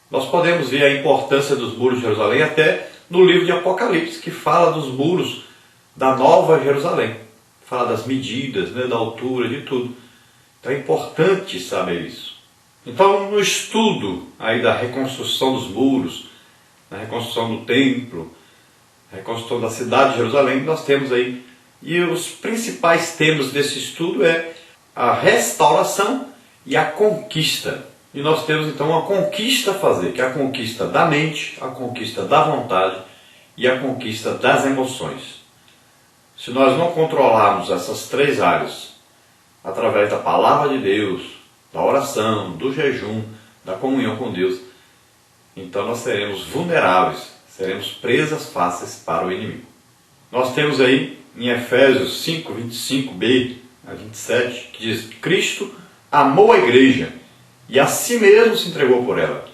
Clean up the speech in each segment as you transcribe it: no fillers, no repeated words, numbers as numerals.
Nós podemos ver a importância dos muros de Jerusalém até no livro de Apocalipse, que fala dos muros da Nova Jerusalém. Fala das medidas, da altura, de tudo. Então é importante saber isso. Então, no estudo aí da reconstrução dos muros, da reconstrução do templo, a reconstrução da cidade de Jerusalém, nós temos aí, e os principais temas desse estudo é a restauração e a conquista. E nós temos então uma conquista a fazer, que é a conquista da mente, a conquista da vontade e a conquista das emoções. Se nós não controlarmos essas três áreas, através da palavra de Deus, da oração, do jejum, da comunhão com Deus, então nós seremos vulneráveis, seremos presas fáceis para o inimigo. Nós temos aí em Efésios 5, 25b a 27, que diz: Cristo amou a igreja e a si mesmo se entregou por ela,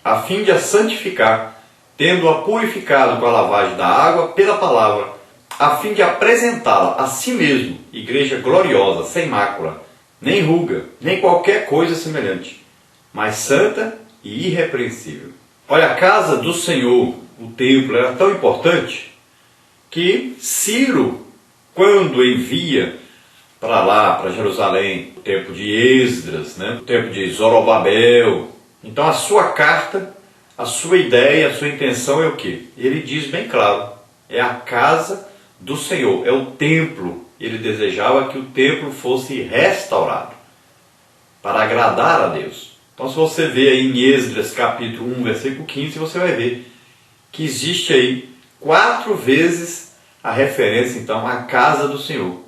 a fim de a santificar, tendo-a purificado com a lavagem da água pela palavra, a fim de apresentá-la a si mesmo, igreja gloriosa, sem mácula, nem ruga, nem qualquer coisa semelhante, mas santa e irrepreensível. Olha, a casa do Senhor, o templo, era tão importante que Ciro, quando envia para lá, para Jerusalém, o tempo de Esdras, o tempo de Zorobabel, então a sua carta, a sua ideia, a sua intenção é o quê? Ele diz bem claro, é a casa do Senhor, é o templo. Ele desejava que o templo fosse restaurado para agradar a Deus. Então, se você vê aí em Esdras capítulo 1, versículo 15, você vai ver que existe aí 4 vezes a referência então à casa do Senhor,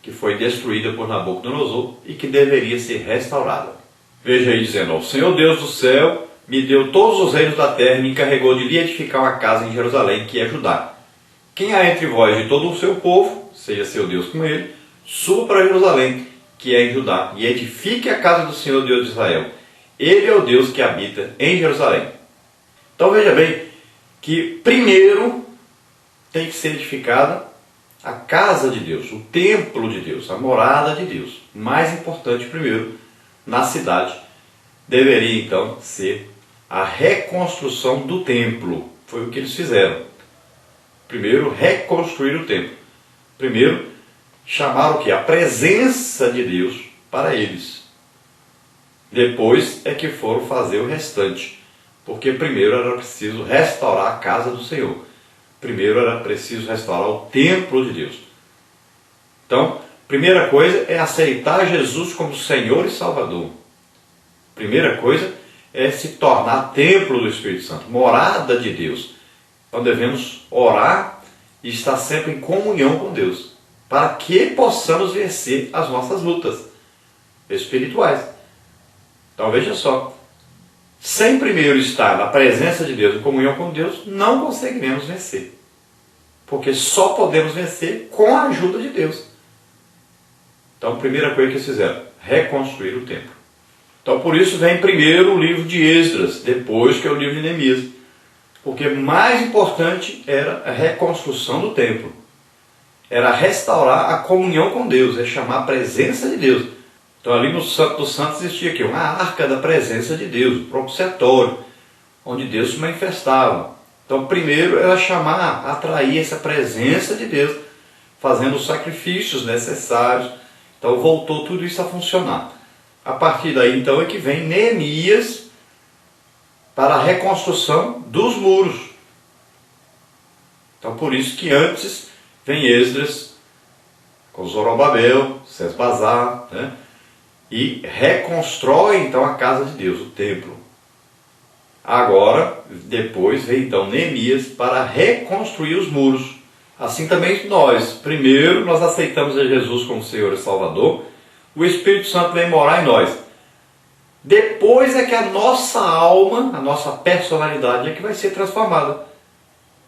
que foi destruída por Nabucodonosor e que deveria ser restaurada. Veja aí dizendo: o Senhor Deus do céu me deu todos os reinos da terra e me encarregou de lhe edificar uma casa em Jerusalém, que é Judá. Quem há entre vós de todo o seu povo, seja seu Deus com ele, suba para Jerusalém, que é em Judá, e edifique a casa do Senhor Deus de Israel. Ele é o Deus que habita em Jerusalém. Então veja bem que primeiro tem que ser edificada a casa de Deus, o templo de Deus, a morada de Deus. Mais importante primeiro, na cidade, deveria então ser a reconstrução do templo. Foi o que eles fizeram. Primeiro, reconstruir o templo. Primeiro, chamar o quê? A presença de Deus para eles. Depois é que foram fazer o restante. Porque primeiro era preciso restaurar a casa do Senhor. Primeiro era preciso restaurar o templo de Deus. Então, primeira coisa é aceitar Jesus como Senhor e Salvador. Primeira coisa é se tornar templo do Espírito Santo, morada de Deus. Então devemos orar e estar sempre em comunhão com Deus, para que possamos vencer as nossas lutas espirituais. Então veja só, sem primeiro estar na presença de Deus, em comunhão com Deus, não conseguiremos vencer. Porque só podemos vencer com a ajuda de Deus. Então a primeira coisa que eles fizeram, reconstruir o templo. Então por isso vem primeiro o livro de Esdras, depois que é o livro de Neemias. Porque mais importante era a reconstrução do templo. Era restaurar a comunhão com Deus, é chamar a presença de Deus. Então ali no Santo dos Santos existia aqui uma arca da presença de Deus, o propiciatório, onde Deus se manifestava. Então primeiro era chamar, atrair essa presença de Deus, fazendo os sacrifícios necessários. Então voltou tudo isso a funcionar. A partir daí então é que vem Neemias para a reconstrução dos muros. Então por isso que antes vem Esdras com Zorobabel, Sesbazar, e reconstrói então a casa de Deus, o templo. Agora, depois vem então Neemias para reconstruir os muros. Assim também nós. Primeiro nós aceitamos a Jesus como Senhor e Salvador. O Espírito Santo vem morar em nós. Depois é que a nossa alma, a nossa personalidade é que vai ser transformada.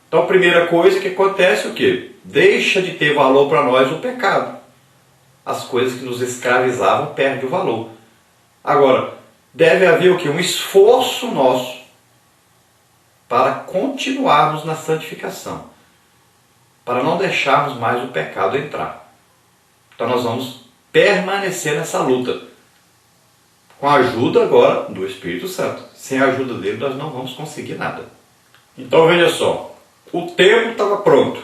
Então a primeira coisa que acontece é o quê? Deixa de ter valor para nós o pecado. As coisas que nos escravizavam perdem o valor. Agora, deve haver o quê? Um esforço nosso para continuarmos na santificação. Para não deixarmos mais o pecado entrar. Então nós vamos permanecer nessa luta. com a ajuda agora do Espírito Santo. Sem a ajuda dele nós não vamos conseguir nada. Então veja só, o templo estava pronto.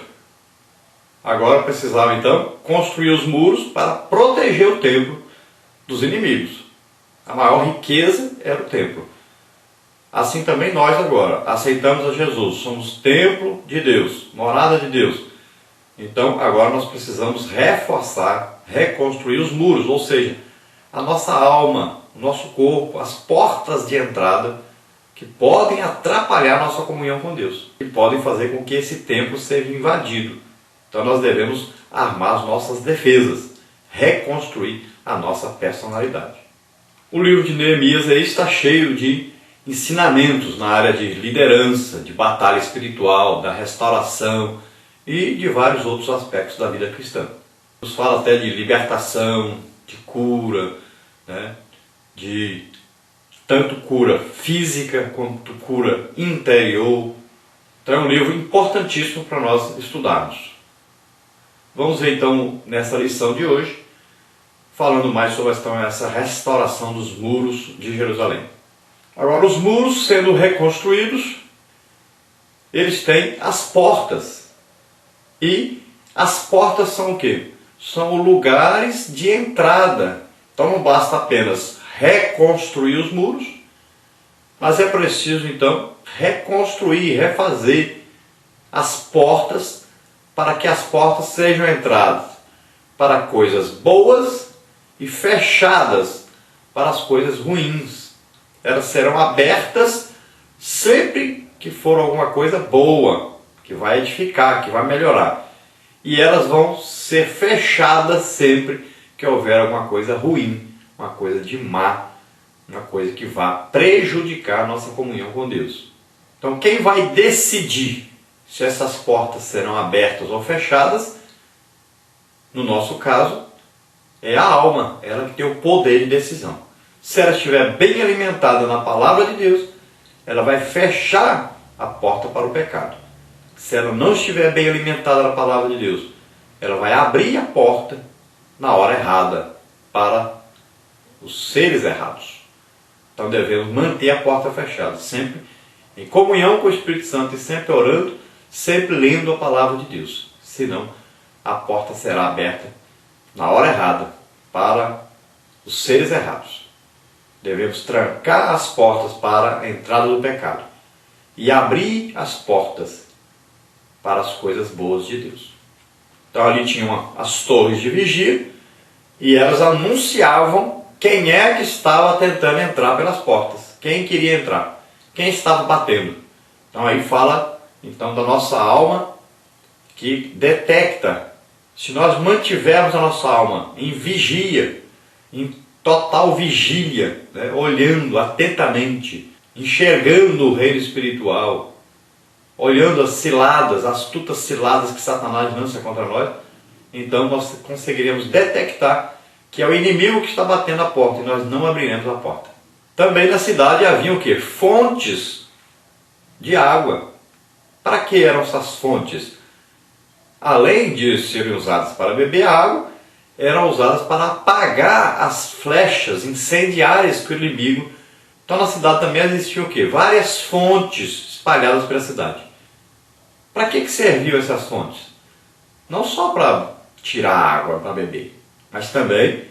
Agora precisava então construir os muros para proteger o templo dos inimigos. A maior riqueza era o templo. Assim também nós agora aceitamos a Jesus, somos templo de Deus, morada de Deus. Então agora nós precisamos reforçar, reconstruir os muros, ou seja, a nossa alma, o nosso corpo, as portas de entrada que podem atrapalhar a nossa comunhão com Deus e podem fazer com que esse templo seja invadido. Então nós devemos armar as nossas defesas, reconstruir a nossa personalidade. O livro de Neemias aí está cheio de ensinamentos na área de liderança, de batalha espiritual, da restauração e de vários outros aspectos da vida cristã. Nos fala até de libertação, de cura, né? De tanto cura física quanto cura interior. Então é um livro importantíssimo para nós estudarmos. Vamos ver então nessa lição de hoje, falando mais sobre essa restauração dos muros de Jerusalém. Agora, os muros sendo reconstruídos, eles têm as portas. E as portas são o quê? São lugares de entrada. Então não basta apenas reconstruir os muros, mas é preciso então reconstruir, refazer as portas para que as portas sejam entradas para coisas boas e fechadas para as coisas ruins. Elas serão abertas sempre que for alguma coisa boa, que vai edificar, que vai melhorar. E elas vão ser fechadas sempre que houver alguma coisa ruim, uma coisa de má, uma coisa que vá prejudicar a nossa comunhão com Deus. Então quem vai decidir se essas portas serão abertas ou fechadas, no nosso caso, é a alma, ela que tem o poder de decisão. Se ela estiver bem alimentada na palavra de Deus, ela vai fechar a porta para o pecado. Se ela não estiver bem alimentada na palavra de Deus, ela vai abrir a porta na hora errada para os seres errados. Então devemos manter a porta fechada, sempre em comunhão com o Espírito Santo e sempre orando, sempre lendo a palavra de Deus. Senão a porta será aberta na hora errada para os seres errados. Devemos trancar as portas para a entrada do pecado e abrir as portas para as coisas boas de Deus. Então ali tinham as torres de vigia e elas anunciavam quem é que estava tentando entrar pelas portas, quem queria entrar, quem estava batendo. Então aí fala então da nossa alma que detecta. Se nós mantivermos a nossa alma em vigia, em total vigília, né, olhando atentamente, enxergando o reino espiritual, olhando as ciladas, as astutas ciladas que Satanás lança contra nós, então nós conseguiremos detectar que é o inimigo que está batendo a porta e nós não abriremos a porta. Também na cidade havia o quê? Fontes de água. Para que eram essas fontes? Além de serem usadas para beber água, eram usadas para apagar as flechas incendiárias que o inimigo... Então na cidade também existiam o quê? Várias fontes espalhadas pela cidade. Para que serviam essas fontes? Não só para tirar água para beber, mas também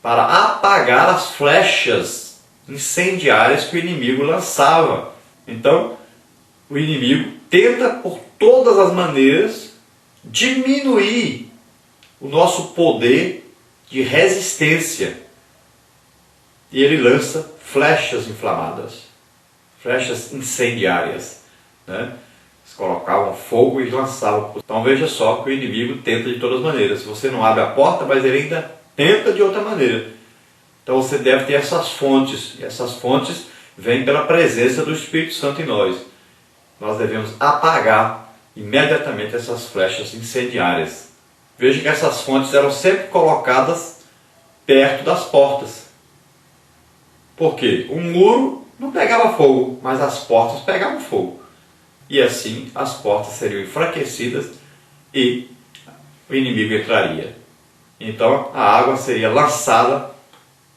para apagar as flechas incendiárias que o inimigo lançava. Então, o inimigo tenta por todas as maneiras diminuir o nosso poder de resistência. E ele lança flechas inflamadas, flechas incendiárias, né? Eles colocavam fogo e lançavam. Então veja só que o inimigo tenta de todas as maneiras. Você não abre a porta, mas ele ainda tenta de outra maneira. Então você deve ter essas fontes. E essas fontes vêm pela presença do Espírito Santo em nós. Nós devemos apagar imediatamente essas flechas incendiárias. Veja que essas fontes eram sempre colocadas perto das portas. Por quê? O muro não pegava fogo, mas as portas pegavam fogo. E assim as portas seriam enfraquecidas e o inimigo entraria. Então a água seria lançada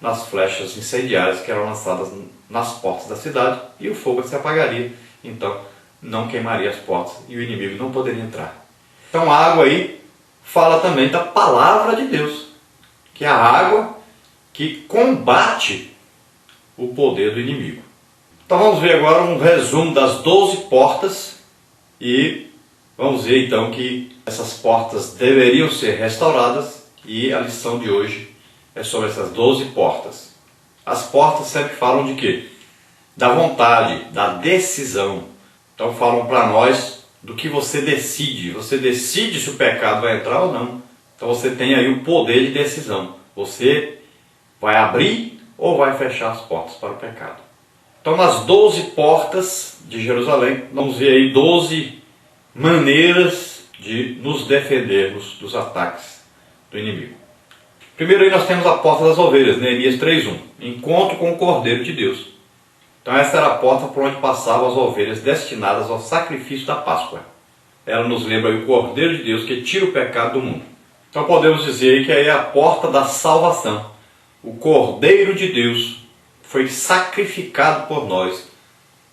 nas flechas incendiárias que eram lançadas nas portas da cidade, e o fogo se apagaria, então não queimaria as portas e o inimigo não poderia entrar. Então a água aí fala também da palavra de Deus, que é a água que combate o poder do inimigo. Então vamos ver agora um resumo das 12 portas e vamos ver então que essas portas deveriam ser restauradas, e a lição de hoje é sobre essas 12 portas. As portas sempre falam de quê? Da vontade, da decisão. Então falam para nós do que você decide. Você decide se o pecado vai entrar ou não. Então você tem aí o poder de decisão. Você vai abrir ou vai fechar as portas para o pecado. Então nas 12 portas de Jerusalém, vamos ver aí 12 maneiras de nos defendermos dos ataques do inimigo. Primeiro aí nós temos a porta das ovelhas, Neemias 3:1, encontro com o Cordeiro de Deus. Então essa era a porta por onde passavam as ovelhas destinadas ao sacrifício da Páscoa. Ela nos lembra aí o Cordeiro de Deus que tira o pecado do mundo. Então podemos dizer aí que aí é a porta da salvação. O Cordeiro de Deus foi sacrificado por nós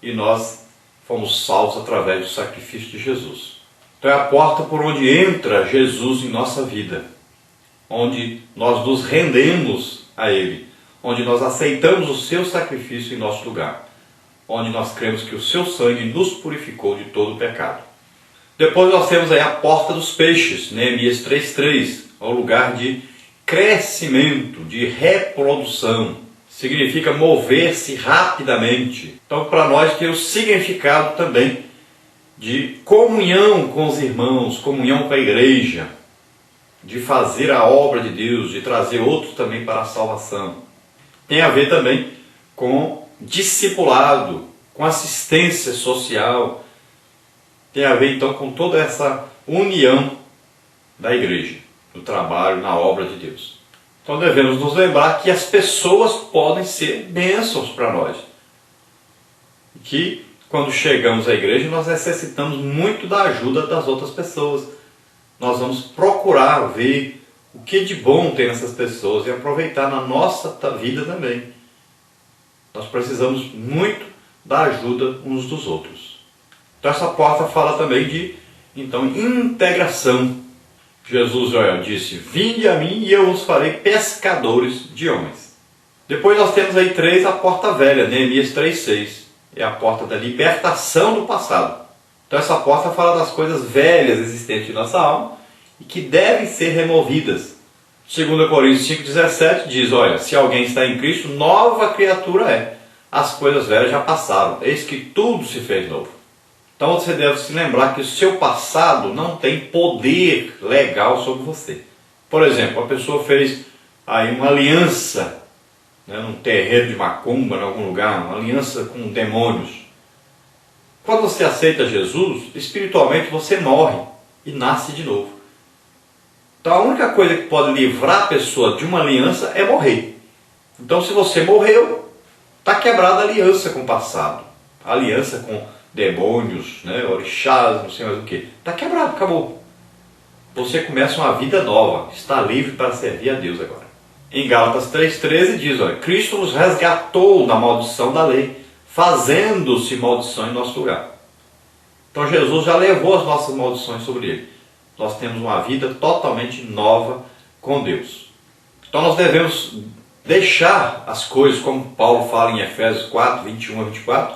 e nós fomos salvos através do sacrifício de Jesus. Então é a porta por onde entra Jesus em nossa vida, onde nós nos rendemos a Ele, onde nós aceitamos o seu sacrifício em nosso lugar, onde nós cremos que o seu sangue nos purificou de todo o pecado. Depois nós temos aí a porta dos peixes, Neemias 3:3, o lugar de crescimento, de reprodução. Significa mover-se rapidamente. Então para nós tem o significado também de comunhão com os irmãos, comunhão com a igreja, de fazer a obra de Deus, de trazer outros também para a salvação. Tem a ver também com discipulado, com assistência social. Tem a ver então com toda essa união da igreja, no trabalho, na obra de Deus. Então devemos nos lembrar que as pessoas podem ser bênçãos para nós. Que quando chegamos à igreja nós necessitamos muito da ajuda das outras pessoas. Nós vamos procurar ver o que de bom tem nessas pessoas e aproveitar na nossa vida também. Nós precisamos muito da ajuda uns dos outros. Então essa porta fala também de integração. Jesus disse: vinde a mim e eu os farei pescadores de homens. Depois nós temos aí a porta velha, Neemias 3:6. É a porta da libertação do passado. Então essa porta fala das coisas velhas existentes em nossa alma e que devem ser removidas. 2 Coríntios 5:17 diz: olha, se alguém está em Cristo, nova criatura é. As coisas velhas já passaram, eis que tudo se fez novo. Então você deve se lembrar que o seu passado não tem poder legal sobre você. Por exemplo, a pessoa fez aí uma aliança, num terreiro de macumba, em algum lugar, uma aliança com demônios. Quando você aceita Jesus, espiritualmente você morre e nasce de novo. Então a única coisa que pode livrar a pessoa de uma aliança é morrer. Então se você morreu, está quebrada a aliança com o passado. A aliança com demônios, orixás, não sei mais o que. Está quebrado, acabou. Você começa uma vida nova, está livre para servir a Deus agora. Em Gálatas 3:13 diz: olha, Cristo nos resgatou da maldição da lei, fazendo-se maldição em nosso lugar. Então Jesus já levou as nossas maldições sobre ele. Nós temos uma vida totalmente nova com Deus. Então nós devemos deixar as coisas, como Paulo fala em Efésios 4:21-24,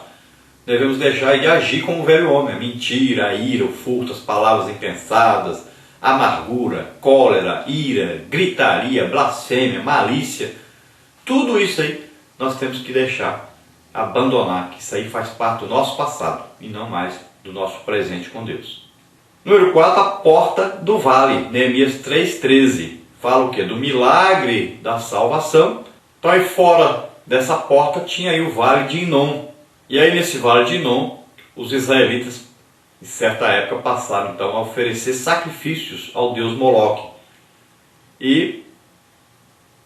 devemos deixar de agir como o velho homem, a mentira, a ira, o furto, as palavras impensadas, amargura, cólera, ira, gritaria, blasfêmia, malícia. Tudo isso aí nós temos que deixar, abandonar, que isso aí faz parte do nosso passado e não mais do nosso presente com Deus. Número 4, a porta do vale, Neemias 3:13. Fala o quê? Do milagre da salvação. Então aí fora dessa porta tinha aí o vale de Inom. E aí nesse vale de Inom, os israelitas, em certa época, passaram então a oferecer sacrifícios ao deus Moloque. E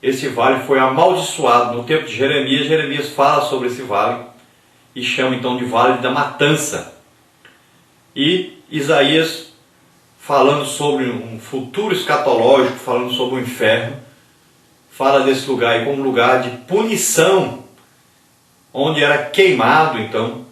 esse vale foi amaldiçoado. No tempo de Jeremias, Jeremias fala sobre esse vale e chama então de Vale da Matança. E Isaías, falando sobre um futuro escatológico, falando sobre o inferno, fala desse lugar aí como lugar de punição, onde era queimado então